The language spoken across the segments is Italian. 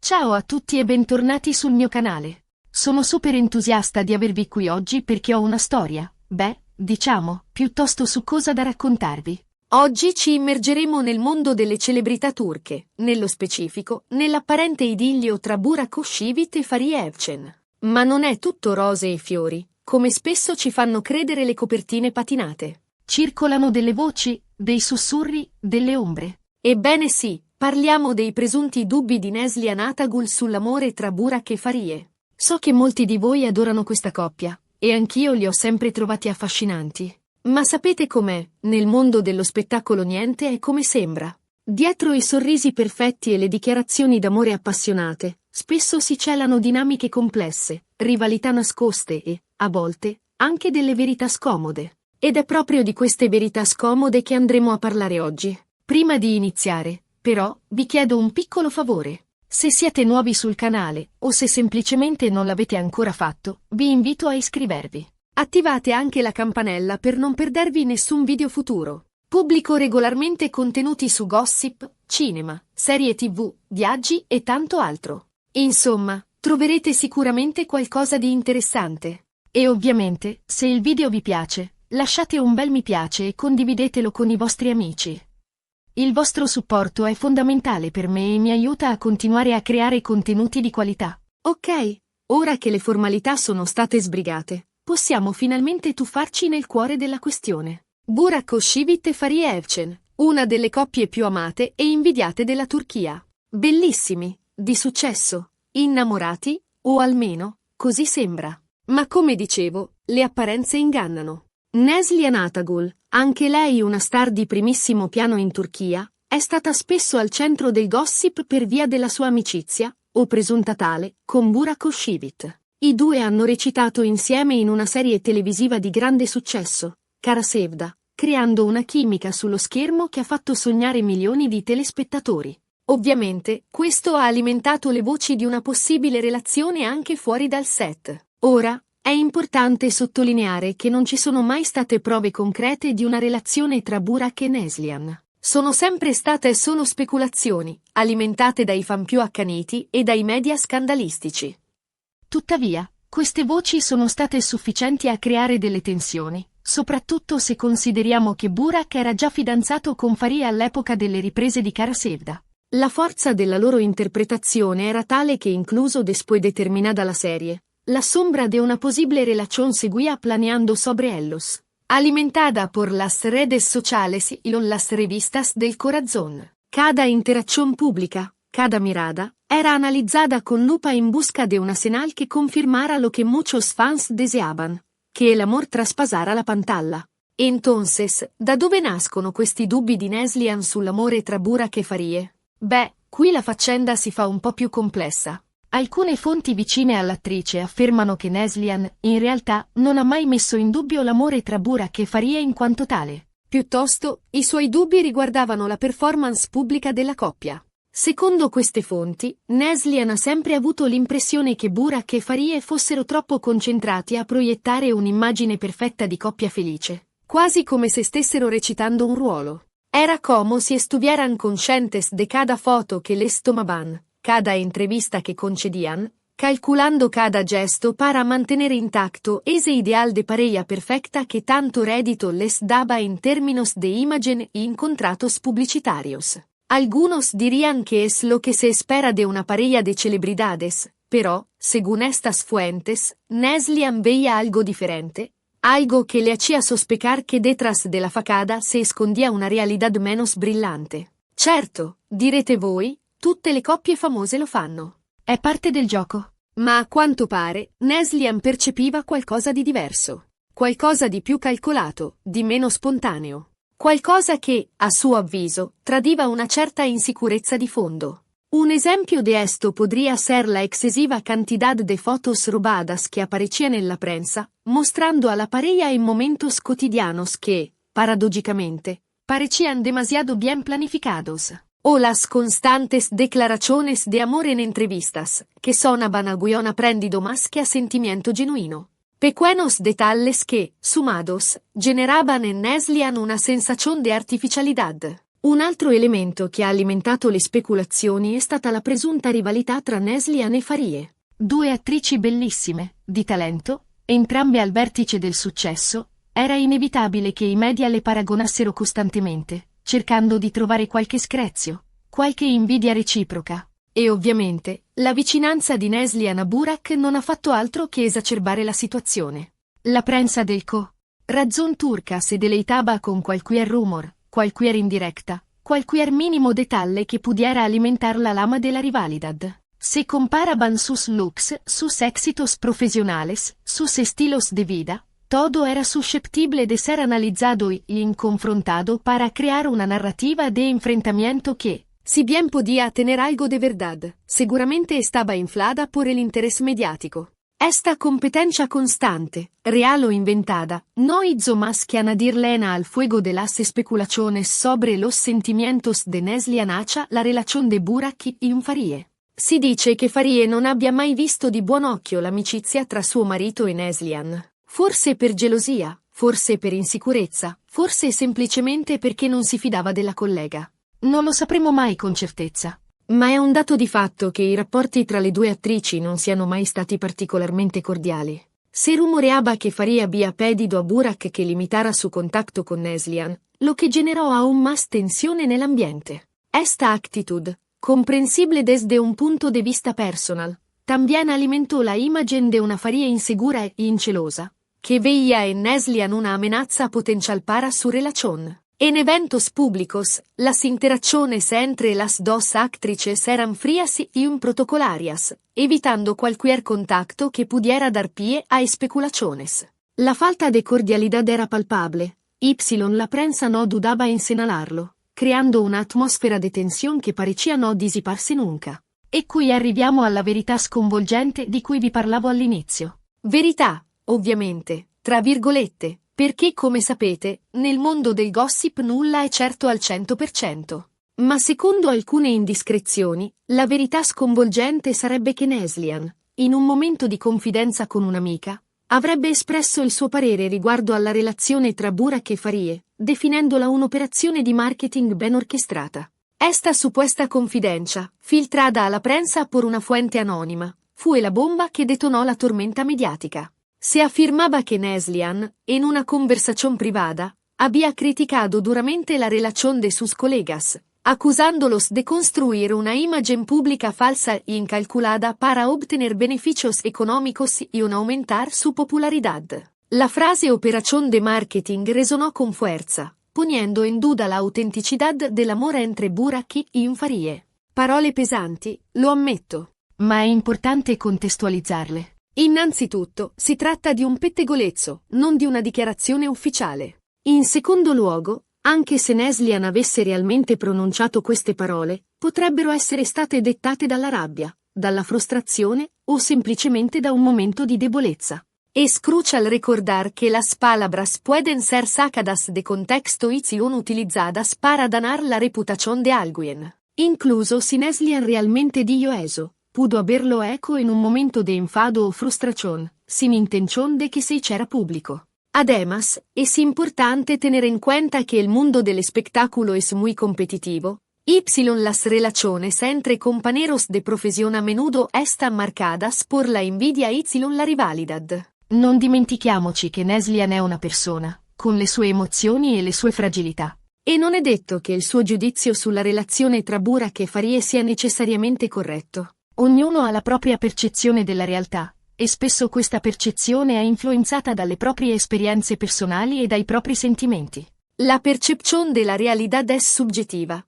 Ciao a tutti e bentornati sul mio canale. Sono super entusiasta di avervi qui oggi perché ho una storia, piuttosto succosa da raccontarvi. Oggi ci immergeremo nel mondo delle celebrità turche, nello specifico, nell'apparente idillio tra Burak Özçivit e Fariye Evcen. Ma non è tutto rose e fiori, come spesso ci fanno credere le copertine patinate. Circolano delle voci, dei sussurri, delle ombre. Ebbene sì, parliamo dei presunti dubbi di Neslihan Atagul sull'amore tra Burak e Fariye. So che molti di voi adorano questa coppia, e anch'io li ho sempre trovati affascinanti. Ma sapete com'è? Nel mondo dello spettacolo niente è come sembra. Dietro i sorrisi perfetti e le dichiarazioni d'amore appassionate, spesso si celano dinamiche complesse, rivalità nascoste e, a volte, anche delle verità scomode. Ed è proprio di queste verità scomode che andremo a parlare oggi. Prima di iniziare, però, vi chiedo un piccolo favore. Se siete nuovi sul canale, o se semplicemente non l'avete ancora fatto, vi invito a iscrivervi. Attivate anche la campanella per non perdervi nessun video futuro. Pubblico regolarmente contenuti su gossip, cinema, serie TV, viaggi e tanto altro. Insomma, troverete sicuramente qualcosa di interessante. E ovviamente, se il video vi piace, lasciate un bel mi piace e condividetelo con i vostri amici. Il vostro supporto è fondamentale per me e mi aiuta a continuare a creare contenuti di qualità. Ok, ora che le formalità sono state sbrigate, possiamo finalmente tuffarci nel cuore della questione. Burak Özçivit e Fariye Evcen, una delle coppie più amate e invidiate della Turchia. Bellissimi, di successo, innamorati, o almeno, così sembra. Ma come dicevo, le apparenze ingannano. Neslihan Atagul, anche lei una star di primissimo piano in Turchia, è stata spesso al centro del gossip per via della sua amicizia, o presunta tale, con Burak Özçivit. I due hanno recitato insieme in una serie televisiva di grande successo, Kara Sevda, creando una chimica sullo schermo che ha fatto sognare milioni di telespettatori. Ovviamente, questo ha alimentato le voci di una possibile relazione anche fuori dal set. Ora, è importante sottolineare che non ci sono mai state prove concrete di una relazione tra Burak e Neslihan. Sono sempre state solo speculazioni, alimentate dai fan più accaniti e dai media scandalistici. Tuttavia, queste voci sono state sufficienti a creare delle tensioni, soprattutto se consideriamo che Burak era già fidanzato con Fariye all'epoca delle riprese di Kara Sevda. La forza della loro interpretazione era tale che incluso después de terminada la serie, la sombra de una posible relación seguía planeando sobre ellos, alimentada por las redes sociales y las revistas del corazón. Cada interacción pública, cada mirada, era analizada con lupa en busca de una señal que confirmara lo que muchos fans deseaban, que el amor traspasara la pantalla. Entonces, da dove nascono questi dubbi di Neslihan sull'amore tra Burak e Fariye? Qui la faccenda si fa un po' più complessa. Alcune fonti vicine all'attrice affermano che Neslihan, in realtà, non ha mai messo in dubbio l'amore tra Burak e Fariye in quanto tale. Piuttosto, i suoi dubbi riguardavano la performance pubblica della coppia. Secondo queste fonti, Neslihan ha sempre avuto l'impressione che Burak e Fariye fossero troppo concentrati a proiettare un'immagine perfetta di coppia felice, quasi come se stessero recitando un ruolo. Era como si estuvieran conscientes de cada foto que les tomaban, cada entrevista que concedían, calculando cada gesto para mantener intacto ese ideal de pareja perfecta que tanto rédito les daba en términos de imagen y en contratos publicitarios. Algunos dirían que es lo que se espera de una pareja de celebridades, pero, según estas fuentes, Neslihan veía algo diferente, algo que le hacía sospechar que detrás de la facada se escondía una realidad menos brillante. Certo, direte voi, tutte le coppie famose lo fanno. È parte del gioco. Ma a quanto pare, Neslihan percepiva qualcosa di diverso. Qualcosa di più calcolato, di meno spontaneo. Qualcosa che, a suo avviso, tradiva una certa insicurezza di fondo. Un esempio de esto podría ser la excesiva cantidad de fotos robadas que aparecían en la prensa, mostrando a la pareja en momentos cotidianos que, paradójicamente, parecían demasiado bien planificados. O las constantes declaraciones de amor en entrevistas, que sonaban a guion aprendido más que a sentimiento genuino. Pequeños detalles que, sumados, generaban en Neslihan una sensación de artificialidad. Un altro elemento che ha alimentato le speculazioni è stata la presunta rivalità tra Neslihan e Farie. Due attrici bellissime, di talento, entrambe al vertice del successo, era inevitabile che i media le paragonassero costantemente, cercando di trovare qualche screzio, qualche invidia reciproca. E ovviamente, la vicinanza di Neslihan a Burak non ha fatto altro che esacerbare la situazione. La prensa del Razón turca se deleitaba con qualquier rumor, qualquier indirecta, qualquier minimo detalle que pudiera alimentar la lama de la rivalidad. Se comparaban sus looks, sus éxitos profesionales, sus estilos de vida, todo era susceptible de ser analizado y confrontado para crear una narrativa de enfrentamiento que, si bien podía tener algo de verdad, seguramente estaba inflada por el interés mediático. Esta competencia constante, real o inventada, no hizo más que añadir leña al fuego de las especulaciones sobre los sentimientos de Neslihan hacia la relación de Burak y Farie. Si dice che Farie non abbia mai visto di buon occhio l'amicizia tra suo marito e Neslihan. Forse per gelosia, forse per insicurezza, forse semplicemente perché non si fidava della collega. Non lo sapremo mai con certezza. Ma è un dato di fatto che i rapporti tra le due attrici non siano mai stati particolarmente cordiali. Se rumoreaba che Farie había pedido a Burak que limitara su contacto con Neslihan, lo que generó aún más tensión en el ambiente. Esta actitud, comprensible desde un punto de vista personal, también alimentó la imagen de una Farie insegura e incelosa, que veía en Neslihan una amenaza potencial para su relación. En eventos públicos, las interacciones entre las dos actrices eran frías y protocolarias, evitando cualquier contacto que pudiera dar pie a especulaciones. La falta de cordialidad era palpable, la prensa no dudaba en señalarlo, creando una atmosfera de tensión que parecía no disiparsi nunca. E qui arriviamo alla verità sconvolgente di cui vi parlavo all'inizio. Verità, ovviamente, tra virgolette, perché come sapete, nel mondo del gossip nulla è certo al 100%. Ma secondo alcune indiscrezioni, la verità sconvolgente sarebbe che Neslihan, in un momento di confidenza con un'amica, avrebbe espresso il suo parere riguardo alla relazione tra Burak e Farie, definendola un'operazione di marketing ben orchestrata. Esta supuesta confidencia, filtrada a la prensa por una fuente anónima, fue la bomba que detonó la tormenta mediática. Se afirmaba que Neslihan, en una conversación privada, había criticado duramente la relación de sus colegas, acusándolos de construir una imagen pública falsa e incalculada para obtener beneficios económicos y aumentar su popularidad. La frase operación de marketing resonó con fuerza, poniendo en duda la autenticidad del amor entre Burak y Farie. Parole pesanti, lo ammetto, ma è importante contestualizzarle. Innanzitutto, si tratta di un pettegolezzo, non di una dichiarazione ufficiale. In secondo luogo, anche se Neslihan avesse realmente pronunciato queste parole, potrebbero essere state dettate dalla rabbia, dalla frustrazione o semplicemente da un momento di debolezza. Es crucial recordar que las palabras pueden ser sacadas de contexto y son utilizadas para dañar la reputación de alguien. Incluso si Neslihan realmente dijo eso, pudo haberlo hecho en un momento de enfado o frustración, sin intención de que se hiciera público. Además, es importante tener en cuenta que el mundo del espectáculo es muy competitivo. Las relaciones entre compañeros de profesión a menudo están marcadas por la envidia y la rivalidad. Non dimentichiamoci che Neslihan è una persona, con le sue emozioni e le sue fragilità. E non è detto che il suo giudizio sulla relazione tra Burak e Farie sia necessariamente corretto. Ognuno ha la propria percezione della realtà, e spesso questa percezione è influenzata dalle proprie esperienze personali e dai propri sentimenti. La percepción de la realidad es subjetiva.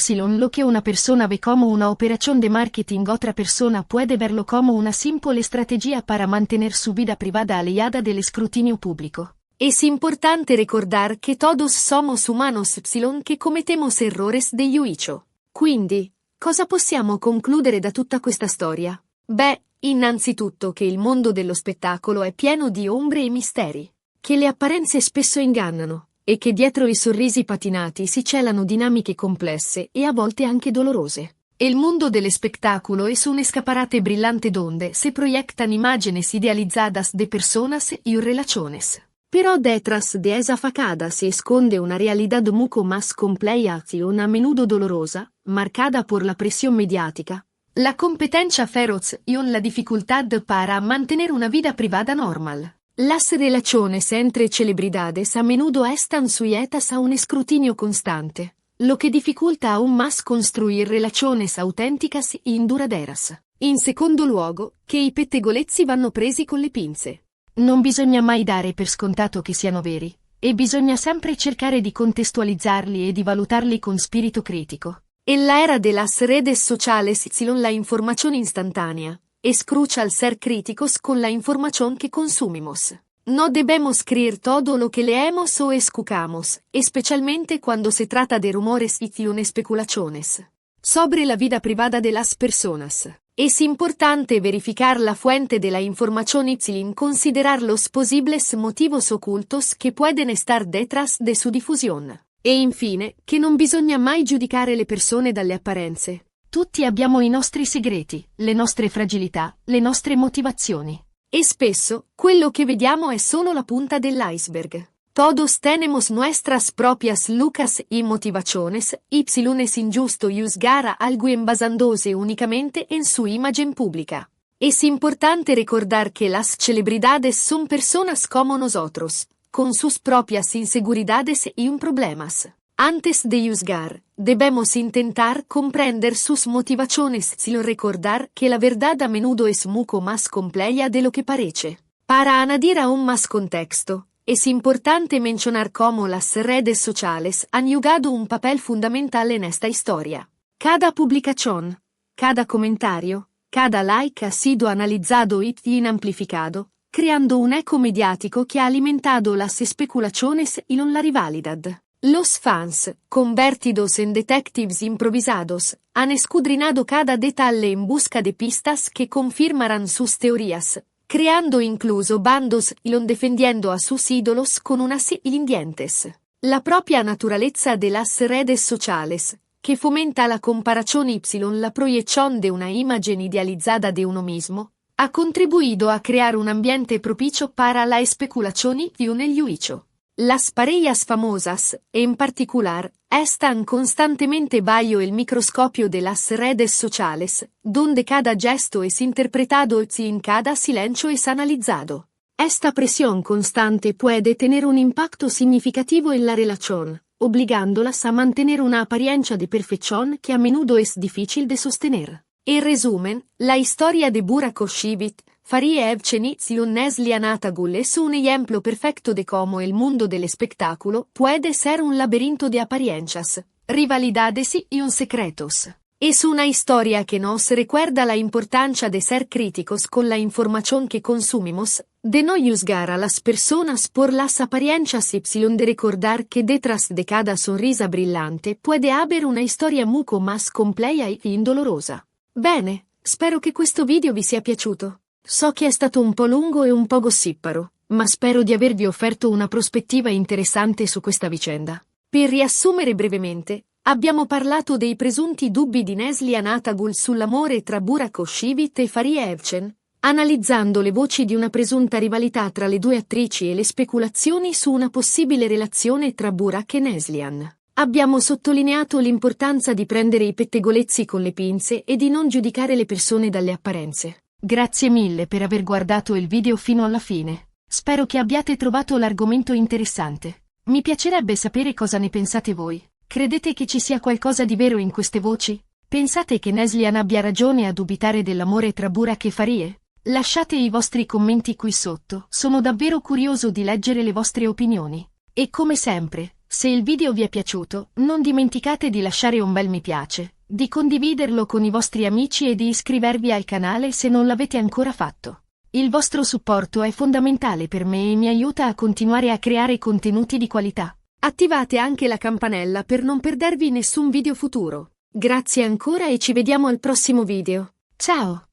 Lo que una persona ve como una operación de marketing, otra persona puede verlo como una simple estrategia para mantener su vida privada alejada del escrutinio público. Es importante recordar que todos somos humanos que cometemos errores de juicio. Quindi, cosa possiamo concludere da tutta questa storia? Beh, innanzitutto che il mondo dello spettacolo è pieno di ombre e misteri, che le apparenze spesso ingannano, e che dietro i sorrisi patinati si celano dinamiche complesse e a volte anche dolorose. El mundo del espectáculo es un escaparate brillante donde se proyectan imágenes idealizadas de personas y relaciones. Pero detrás de esa facada se esconde una realidad mucho más compleja y a menudo dolorosa, marcada por la presión mediática, la competencia feroz y la dificultad para mantener una vida privada normal. Las relaciones entre celebridades a menudo están sujetas a un escrutinio constante, lo que dificulta aún más construir relaciones auténticas y duraderas. In secondo luogo, che i pettegolezzi vanno presi con le pinze. Non bisogna mai dare per scontato che siano veri, e bisogna sempre cercare di contestualizzarli e di valutarli con spirito critico. En la era de las redes sociales y la información instantánea, es crucial ser críticos con la información que consumimos. No debemos creer todo lo que leemos o escuchamos, especialmente cuando se trata de rumores y especulaciones sobre la vida privada de las personas. Es importante verificar la fuente de la información y considerar los posibles motivos ocultos que pueden estar detrás de su difusión. E infine, che non bisogna mai giudicare le persone dalle apparenze. Tutti abbiamo i nostri segreti, le nostre fragilità, le nostre motivazioni. E spesso, quello che vediamo è solo la punta dell'iceberg. Todos tenemos nuestras propias lucas y motivaciones, es injusto juzgar a alguien basándose únicamente en su imagen pública. Es importante recordar que las celebridades son personas como nosotros, con sus propias inseguridades y problemas. Antes de juzgar, debemos intentar comprender sus motivaciones sin recordar que la verdad a menudo es mucho más compleja de lo que parece. Para añadir aún más contexto, es importante mencionar cómo las redes sociales han jugado un papel fundamental en esta historia. Cada publicación, cada comentario, cada like ha sido analizado y amplificado, creando un eco mediático que ha alimentado las especulaciones y la rivalidad. Los fans, convertidos en detectives improvisados, han escudriñado cada detalle en busca de pistas que confirmarán sus teorías, creando incluso bandos y defendiendo a sus ídolos con unas y dientes. La propia naturaleza de las redes sociales, que fomenta la comparación y la proyección de una imagen idealizada de uno mismo, ha contribuido a crear un ambiente propicio para la especulación y el juicio. Las parejas famosas, en particular, están constantemente bajo el microscopio de las redes sociales, donde cada gesto es interpretado y en cada silencio es analizado. Esta presión constante puede tener un impacto significativo en la relación, obligándolas a mantener una apariencia de perfección que a menudo es difícil de sostener. En resumen, la historia de Burak Özçivit, Fariye Evceni y Neslihan Atagul es un ejemplo perfecto de cómo el mundo del espectáculo puede ser un laberinto de apariencias, rivalidades y secretos. Es una historia que nos recuerda la importancia de ser críticos con la información que consumimos, de no juzgar a las personas por las apariencias y de recordar que detrás de cada sonrisa brillante puede haber una storia mucho más compleja y dolorosa. Bene, spero che questo video vi sia piaciuto. So che è stato un po' lungo e un po' gossiparo, ma spero di avervi offerto una prospettiva interessante su questa vicenda. Per riassumere brevemente, abbiamo parlato dei presunti dubbi di Neslihan Atagul sull'amore tra Burak Özçivit e Fariye Evcen, analizzando le voci di una presunta rivalità tra le due attrici e le speculazioni su una possibile relazione tra Burak e Neslihan. Abbiamo sottolineato l'importanza di prendere i pettegolezzi con le pinze e di non giudicare le persone dalle apparenze. Grazie mille per aver guardato il video fino alla fine. Spero che abbiate trovato l'argomento interessante. Mi piacerebbe sapere cosa ne pensate voi. Credete che ci sia qualcosa di vero in queste voci? Pensate che Neslihan abbia ragione a dubitare dell'amore tra Burak e Fariye? Lasciate i vostri commenti qui sotto, sono davvero curioso di leggere le vostre opinioni. E come sempre, se il video vi è piaciuto, non dimenticate di lasciare un bel mi piace, di condividerlo con i vostri amici e di iscrivervi al canale se non l'avete ancora fatto. Il vostro supporto è fondamentale per me e mi aiuta a continuare a creare contenuti di qualità. Attivate anche la campanella per non perdervi nessun video futuro. Grazie ancora e ci vediamo al prossimo video. Ciao!